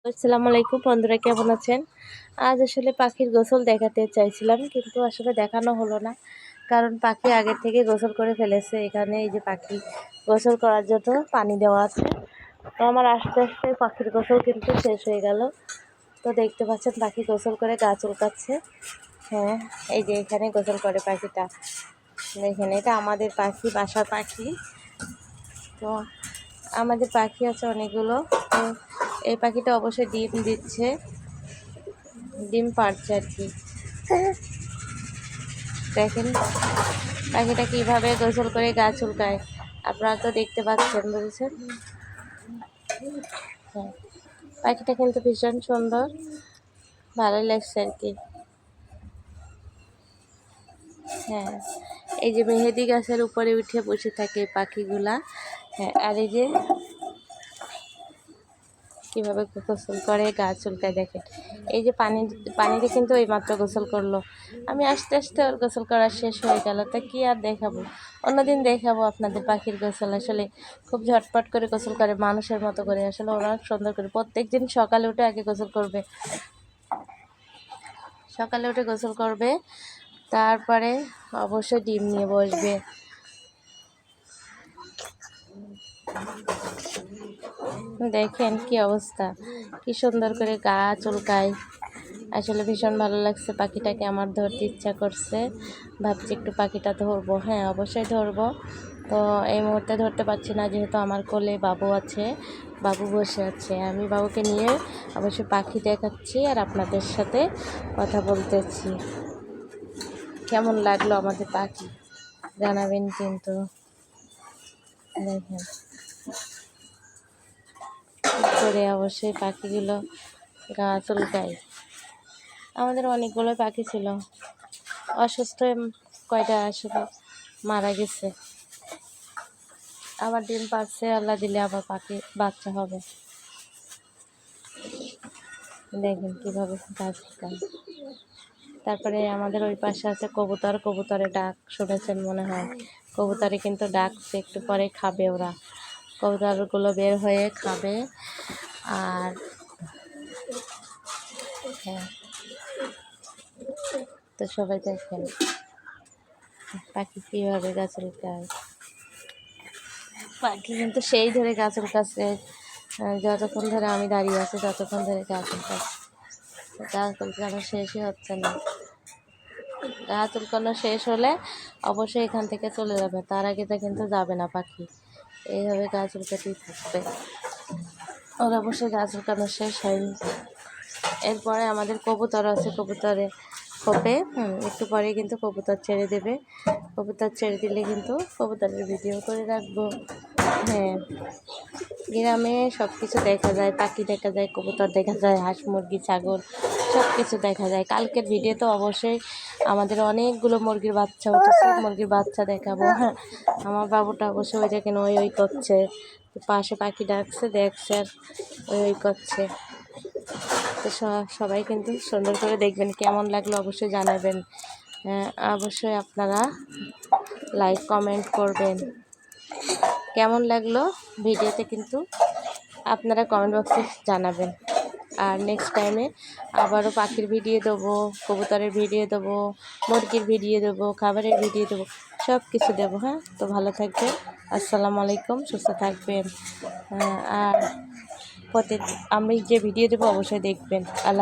আসসালামু আলাইকুম বন্ধুরা, কেমন আছেন? আজ আসলে পাখির গোসল দেখাতে চাইছিলাম, কিন্তু আসলে দেখানো হলো না, কারণ পাখি আগে থেকে গোসল করে ফেলেছে। এখানে এই যে পাখি গোসল করার জন্য পানি দেওয়া আছে। তো আমার আস্তে আস্তে পাখির গোসল কিন্তু শেষ হয়ে গেল। তো দেখতে পাচ্ছেন পাখি গোসল করে গা চুলকাচ্ছে। হ্যাঁ, এই যে এখানে গোসল করে পাখিটা, দেখেন এটা আমাদের পাখি, বাসার পাখি। তো আমাদের পাখি আছে অনেকগুলো। তো এই পাখিটা অবশ্যই ডিম দিচ্ছে, ডিম পাড়ছে আর কি। দেখেন পাখিটা কিভাবে গোসল করে গা চুলকায়, আপনারা তো দেখতে পাচ্ছেন, বুঝেছেন? হ্যাঁ, পাখিটা কিন্তু ভীষণ সুন্দর, ভালোই লাগছে আর কি। হ্যাঁ, এই যে মেহেদি গাছের উপরে উঠে বসে থাকে পাখিগুলা। হ্যাঁ, আর এই যে কীভাবে গোসল করে গা চুলকায় দেখেন। এই যে পানিতে কিন্তু এইমাত্র গোসল করলো। আমি আস্তে আস্তে ওর গোসল করা শেষ হয়ে গেল, তা কি আর দেখাবো, অন্যদিন দেখাবো আপনাদের পাখির গোসল। আসলে খুব ঝটপট করে গোসল করে, মানুষের মতো করে। আসলে ওরা সুন্দর করে প্রত্যেক দিন সকালে উঠে আগে গোসল করবে, সকালে উঠে গোসল করবে, তারপরে অবশ্যই ডিম নিয়ে বসবে। দেখেন কি অবস্থা, কি সুন্দর করে গা চুলকায়। আসলে ভীষণ ভালো লাগছে পাখিটাকে, আমার ধরতে ইচ্ছা করছে, ভাবছি একটু পাখিটা ধরবো। হ্যাঁ, অবশ্যই ধরবো। তো এই মুহূর্তে ধরতে পারছি না, যেহেতু আমার কোলে বাবু আছে, বাবু বসে আছে। আমি বাবুকে নিয়ে অবশ্যই পাখি দেখাচ্ছি আর আপনাদের সাথে কথা বলতেছি। কেমন লাগলো আমাদের পাখি জানাবেন কিন্তু। দেখেন করে অবশ্যই পাখিগুলো গা চুলকায়। আমাদের অনেকগুলো পাখি ছিল, অসুস্থ হয়ে কয়টা আসলে মারা গেছে। আবার ডিম পাড়ছে, আল্লাহ দিলে আবার পাখি বাচ্চা হবে। দেখেন কীভাবে গা চুলকায়। তারপরে আমাদের ওই পাশে আছে কবুতর, কবুতরের ডাক শুনেছেন মনে হয়। কবুতরে কিন্তু ডাকছে, একটু পরে খাবে ওরা, কবুতরগুলো বের হয়ে খাবে। আর হ্যাঁ, তো সবাই দেখেন পাখি কীভাবে গা চুলকায়। পাখি কিন্তু সেই ধরে গা চুলকাচ্ছে, যতক্ষণ ধরে আমি দাঁড়িয়ে আছি ততক্ষণ ধরে গা চুলকাচ্ছে। গা চুলকানো শেষই হচ্ছে না। গা চুলকানো শেষ হলে অবশ্যই এখান থেকে চলে যাবে, তার আগে তো কিন্তু যাবে না পাখি, এইভাবে গা চুলকাতেই থাকবে। ওর অবশ্যই গা চুলকানো শেষ হয়নি। এরপরে আমাদের কবুতর আছে, কবুতরে খোপে একটু পরে কিন্তু কবুতর ছেড়ে দেবে। কবুতর ছেড়ে দিলে কিন্তু কবুতরের ভিডিও করে রাখবো। হ্যাঁ, গ্রামে সব কিছু দেখা যায়, পাখি দেখা যায়, কবুতর দেখা যায়, হাঁস মুরগি ছাগল সব কিছু দেখা যায়। কালকের ভিডিও তো অবশ্যই আমাদের অনেকগুলো মুরগির বাচ্চা উঠেছে, মুরগির বাচ্চা দেখাবো। হ্যাঁ, আমার বাবুটা অবশ্যই ওই দেখেন ওই করছে, পাশে পাখি ডাকছে, দেখছে আর ওই করছে। তো সবাই কিন্তু সুন্দর করে দেখবেন, কেমন লাগলো অবশ্যই জানাবেন। অবশ্যই আপনারা লাইক কমেন্ট করবেন, কেমন লাগলো ভিডিওতে কিন্তু আপনারা কমেন্ট বক্সে জানাবেন। আর নেক্সট টাইমে আবারও পাখির ভিডিও দেবো, কবুতরের ভিডিও দেবো, মুরগির ভিডিও দেবো, খাবারের ভিডিও দেবো, সব কিছু দেবো। হ্যাঁ, তো ভালো থাকবেন, আসসালামু আলাইকুম, সুস্থ থাকবেন। আর আমি যে ভিডিও দেবো অবশ্যই দেখবেন। আল্লাহ।